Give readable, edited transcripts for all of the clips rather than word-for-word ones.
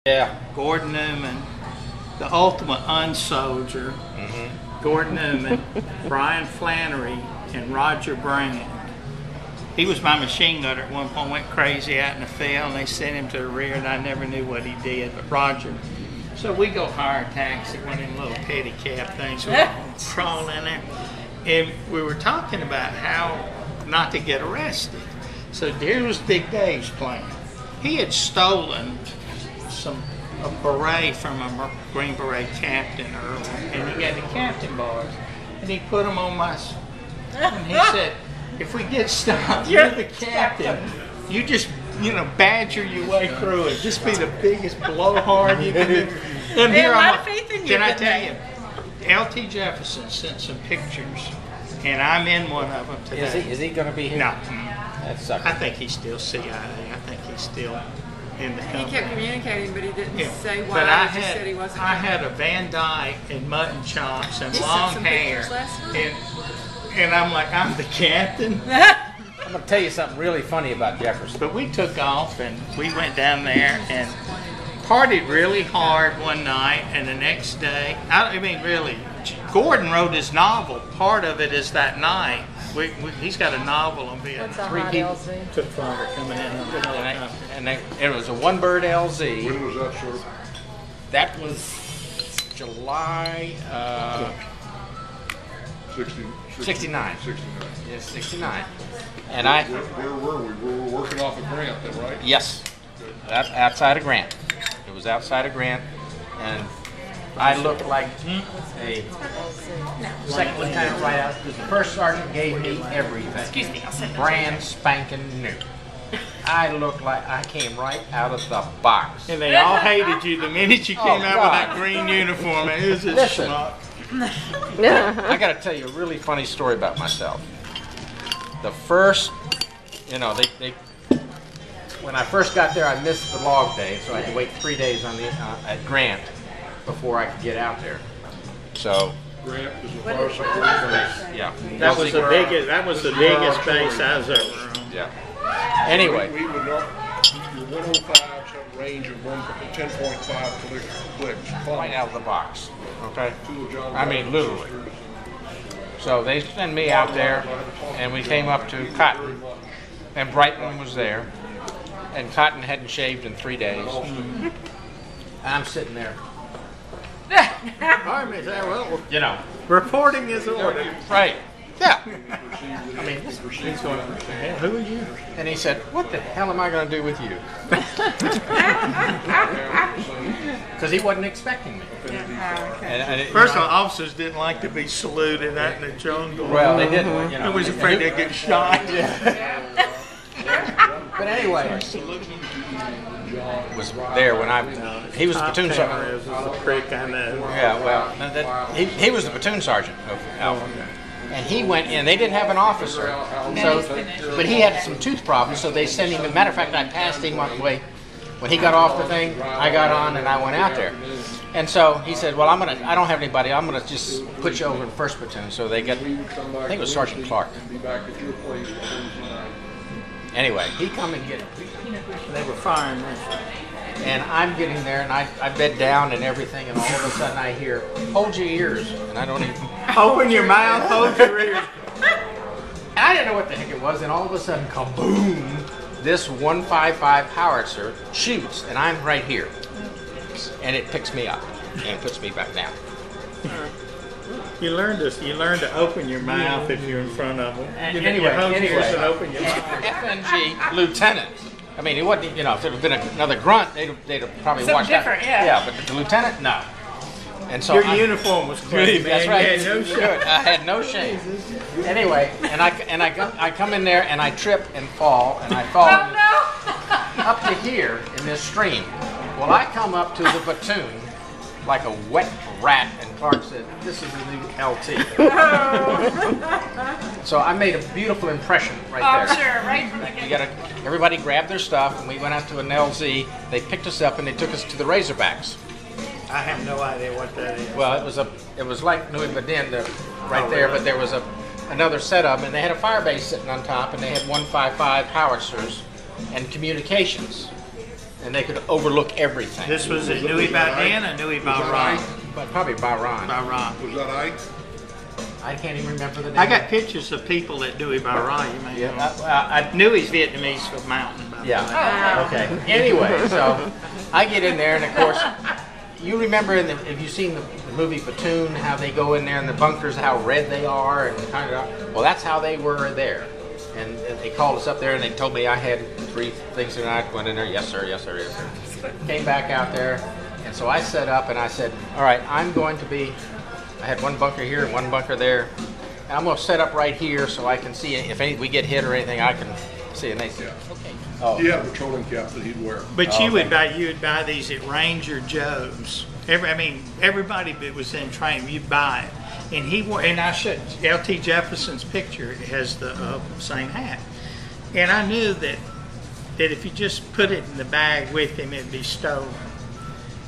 Yeah. Gordon Newman, the ultimate unsoldier, Gordon Newman, Brian Flannery, and Roger Brand. He was my machine gunner at one point, went crazy out in the field, and they sent him to the rear, and I never knew what he did, but Roger. So we go hire a taxi, one of them little pedicab things, we crawl in there, and we were talking about how not to get arrested. So there was Big Dave's plan. He had stolen a beret from a Green Beret captain earlier, and he had the captain bars, and he put them on my, and he said, if we get stopped, you're the captain. You just, badger your way through it. Just be the biggest blowhard you can do. And here I'm, can I tell you, L.T. Jefferson sent some pictures, and I'm in one of them today. Is he going to be here? No. That sucks. I think he's still CIA. I think he's still in the company. He kept communicating, but he didn't say why. But I he just said he wasn't. I had a Van Dyke and mutton chops and He long sent some hair, pictures last night. and I'm like, I'm the captain. I'm going to tell you something really funny about Jefferson. But we took off and we went down there and partied really hard one night, and the next day, really, Gordon wrote his novel. Part of it is that night. He's got a novel on Vietnam. What's a Three hot people. LZ? Took forever coming in. It was a one-bird LZ. When was that, sir? That was July 69. 69. Yes, 69. And Where were we? We were working off a grant then, right? yes, outside of Grant. It was outside of Grant, and I looked like a second lieutenant right out, because the first sergeant gave me everything. Excuse me, I'll send it. Brand spanking new. I looked like I came right out of the box. And they all hated you the minute you came out with that God. green uniform. It was a Listen. schmuck. I got to tell you a really funny story about myself. The first, when I first got there, I missed the log day, so I had to wait 3 days on the at Grant before I could get out there. So, Grant is a fire support. yeah. That was the biggest base I was ever on. Yeah. Anyway, We would not, your 105 had a range of 10.5 clicks. right out of the box. Okay. Two of John I mean, Bradman's literally. sisters. So they sent me out there, and we came up to Cotton, and Bradman was there, and Cotton hadn't shaved in 3 days. I'm sitting there, Reporting is ordered. right? Yeah. I mean, he's going, who are you? And he said, "What the hell am I going to do with you?" Because he wasn't expecting me. And First of all, officers didn't like to be saluted out in the jungle. well, they didn't. I was afraid they'd get shot. But anyway, was there when he was the platoon sergeant. This is a prick, I know. Yeah, well, he was the platoon sergeant of Alpha. And he went in. They didn't have an officer, but he had some tooth problems, so they sent him. As a matter of fact, I passed him on the way. When he got off the thing, I got on and I went out there. And so he said, "Well, I don't have anybody. I'm gonna just put you over in first platoon." So they got, I think it was Sergeant Clark. Anyway, he come and get. They were firing me. And I'm getting there, and I bed down and everything, and all of a sudden I hear, "Hold your ears," and I don't even. Open your mouth, hold your ears. I didn't know what the heck it was, and all of a sudden, kaboom! This 155 howitzer shoots, and I'm right here, and it picks me up and puts me back down. You learn to open your mouth if you're in front of them. Anyway, and open your mouth. FNG lieutenant. I mean, it wasn't. If it had been another grunt, they'd have probably Something watched out. different, yeah. Yeah, but the lieutenant, no. And so Your I'm- uniform was clean, That's man. right. You had no shame. Good. I had no shame. Anyway, and I come in there and I trip and fall, and I fall up to here in this stream. Well, I come up to the platoon like a wet rat, and Clark said, "This is the new LT." So I made a beautiful impression right there. Sure, right? You gotta, everybody grabbed their stuff, and we went out to an LZ. They picked us up and they took us to the Razorbacks. I have no idea what that is. Well, it was like New Badin right there, but there was another setup, and they had a fire base sitting on top, and they had 155 howitzers and communications. and they could overlook everything. This was at Nui by Dan or Nui by Ron? But probably by Ron. By Ron. Was that Ike? I can't even remember the name. I got pictures of people at Nui by Ron. You may know. I Nui's Vietnamese for mountain. By the way. Yeah. Okay. Anyway, so I get in there, and of course, you remember if you've seen the movie Platoon, how they go in there in the bunkers, how red they are, and kind of. Well, that's how they were there. And they called us up there, and they told me I had 3 things tonight. Went in there, yes sir, yes sir, yes sir. Came back out there, and so I set up, and I said, all right, I'm going to be. I had 1 bunker here and 1 bunker there. And I'm going to set up right here so I can see if we get hit or anything. I can see. And they said, okay. Oh. He had a patrolling cap that he'd wear. But you would buy these at Ranger Joe's. Everybody that was in training, you'd buy it. And he wore, and I should. L.T. Jefferson's picture has the same hat. And I knew that if you just put it in the bag with him, it'd be stolen.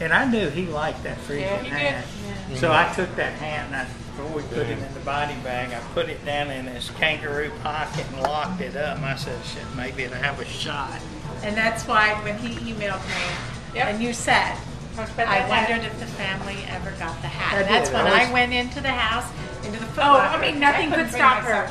And I knew he liked that freaking hat. Yeah. So I took that hat and before we put it in the body bag, I put it down in his kangaroo pocket and locked it up. And I said, shit, maybe it'll have a shot. And that's why when he emailed me, and you said, I wondered if the family ever got the hat. And that's when I went into the house, into the foot locker. Nothing could stop her.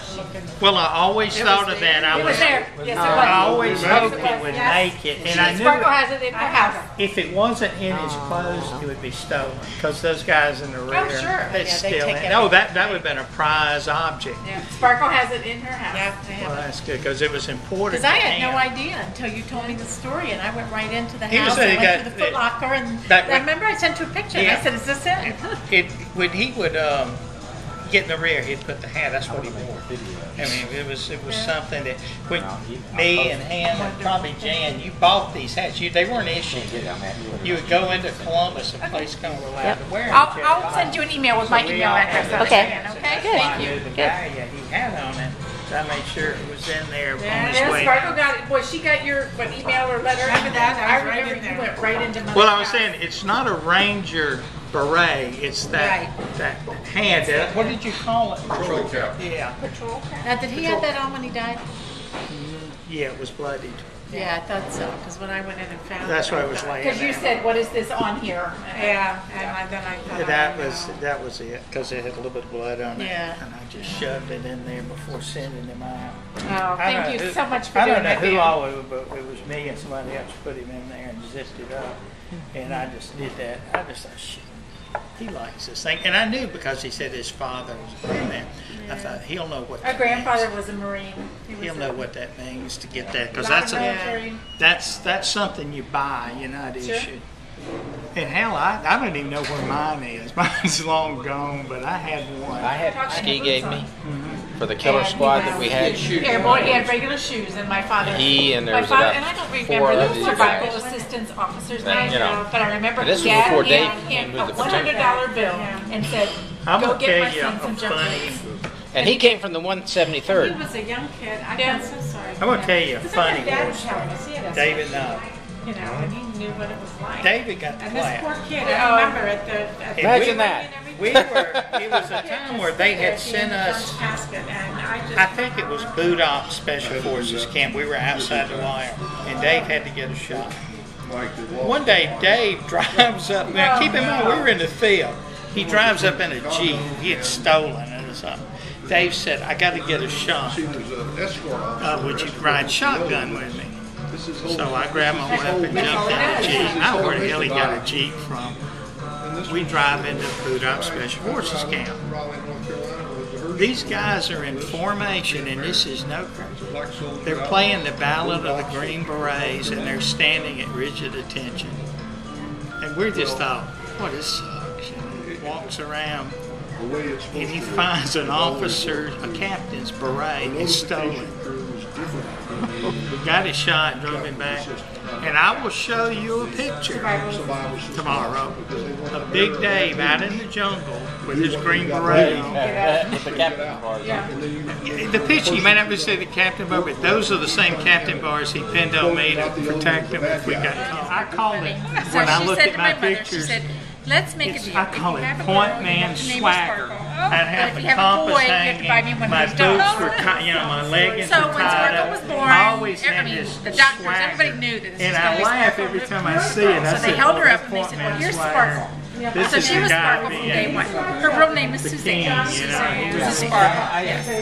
Well, I always thought of that. It was there. Yes, it was. I always hoped it would make it. And I knew Sparkle has it in her house. if it wasn't in his clothes, it would be stolen. Because those guys in the rear, sure. they steal it. No, that would have been a prize object. Yeah. Sparkle has it in her house. Yeah, Well, that's good because it was important. because I had no idea until you told me the story, and I went right into the He was house saying and he went got- to the Foot Locker, and that- I remember I sent you a picture, and I said, "Is this it?" When he would get in the rear, he'd put the hat. That's what he wore. I mean, it was something that when me and him and probably Jan, you bought these hats. They weren't issued. You would go into Columbus, a place kind of allowed to wear them. I'll send you an email with my email address. Okay. Okay. Good. Thank you. The guy he had on it, so I made sure it was in there on Yeah, his way. Sparkle got it. Boy, she got your email or letter. Remember that? I was right remember in you there. went right into my Well, I was saying it's not a Ranger beret. It's that hand. What did you call it? Patrolling cap. Yeah. patrol. Now, did he have that on when he died? Yeah, it was bloodied. Yeah, I thought so, because when I went in and found That's it, why it was laying Because you there. said, what is this on here? Yeah, and then I thought, That was it, because it had a little bit of blood on it. Yeah. And I just shoved it in there before sending him out. Oh, thank you so much for I doing don't know that, who Dan. all it was, but it was me and somebody else put him in there and zipped it up. And I just did that. I just thought, shit, he likes this thing. And I knew because he said his father was a man. I thought, he'll know what Our that grandfather means. was a Marine. He'll know what that means to get that. Because Not a military. that's something you buy, you're not issued. And hell, I don't even know where mine is. Mine's long gone, but I had one. I had Ski gave me for the killer squad that we had. Airborne, he had regular shoes, and my father. He and there my was father, about and I don't 4 remember of the these survival guys. assistance officer's That, name, you know. but I remember And this was Dad before Dave handed came him with a the platoon. $100 bill and said, I'm "Go gonna get my tell you son a some jump funny. boots." And he came from the He 173rd. was a young kid. Yeah. I'm so sorry. I'm gonna tell you a Because funny I had war Dad story. telling us he had a David, you know, and he knew what it was like. David got the And this clap. poor kid, I remember at the Imagine we- that. We were. It was a time where they had sent us. I think it was Boot Ops Special Forces Camp. We were outside the wire, and Dave had to get a shot. One day, Dave drives up. Now, keep in mind, we were in the field. He drives up in a Jeep. He had stolen it or something. Dave said, "I got to get a shot. He was an escort officer. Would you ride shotgun with me?" So I grabbed my weapon, jumped in the Jeep. I don't know where the hell he got a Jeep from. We drive into Boot Ops Special Forces Camp. Raleigh, North Carolina, was the These guys are in formation, and this is no crap. black soldier. They're playing the Ballad of the Green Berets, and they're standing at rigid attention. And we just thought, "What this sucks." And he walks around, The way it's supposed and he to be. finds an officer, a captain's beret, is stolen. We got his shot, drove him back, and I will show you a picture tomorrow of Big Dave out in the jungle with his green beret on. With the captain bars. The picture, you may not be saying the captain bar, but those are the same captain bars he pinned on me to protect him if we got caught. I called it, So when I she looked said at to my my mother, she pictures, said, "Let's make a deal. I call If you it have a point girl, man you have to name her swagger. Sparkle." I'd have If the you have a compass boy, you have to hanging. buy me one of My those boots dogs. were, my leggings So were when tied Sparkle up. was born, I always I had mean, this the doctors, swagger. everybody knew that this And was I gonna be laugh Sparkle. every time I see it. I So they said, held her "Oh, up and they that said, poor well, here's man's Sparkle. This So is she the was guy Sparkle from being day one. Her real name is Suzanne. king, you know. This is Sparkle.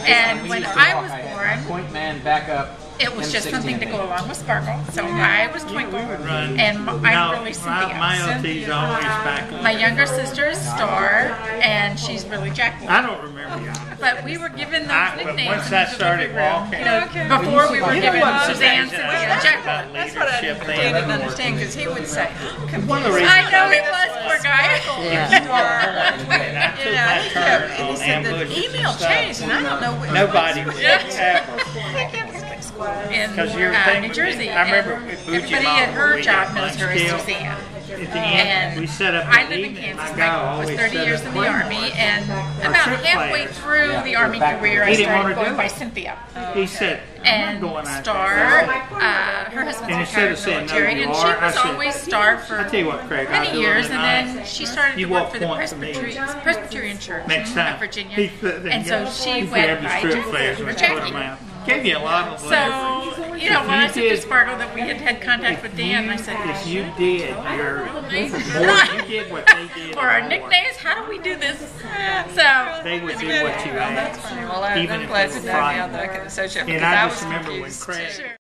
And when I was born, Point man back up. it was just something to go along with Sparkle. So I was Twinkle, and I'm really Cynthia. My LT's always back. My younger sister is Star, and she's really Jacqueline. I don't remember y'all. But we were given those But nicknames. once I started walking, Before we were given Suzanne, about Cynthia, and Jacqueline. leadership That's what I then. didn't understand, because he would say, One of the reasons I know he was, poor guy. and I took my turn and he on said the ambushes email and stuff. changed, and I don't know what. Nobody would ever. In Because you're New thinking, Jersey. I remember And with Fuji everybody Mall, at her we job got knows her lunch as deal. Suzanne. At the And end, we set up I the live in evening. Kansas. My guy I was always 30 set years up in the plans. Army, and Our about trip halfway plans. through the Army career, I He didn't started wanna going do by it. Cynthia. He said, I'm And not going out Star, there. her husband's And instead retired of saying, no, military, you and she are, I was said, always Star for I tell you what, Craig, I'll many do it years, tonight. and then she started You to work walk for the point to me. Presbyterian Church Next in time. Virginia, He said, and so she he went grabbed the by strip Jackie flares or and put Jackie. them out. Gave you a lot of leverage. So, you know, when I you said to did- Sparkle that we had contact with Dan, I said, If you did your, names you did what they did. for our nicknames, how do we do this? So, They would do what you asked. Well, Even I'm if glad they to were know now frightened. that I can associate, And because I I just was remember when confused. Craig sure.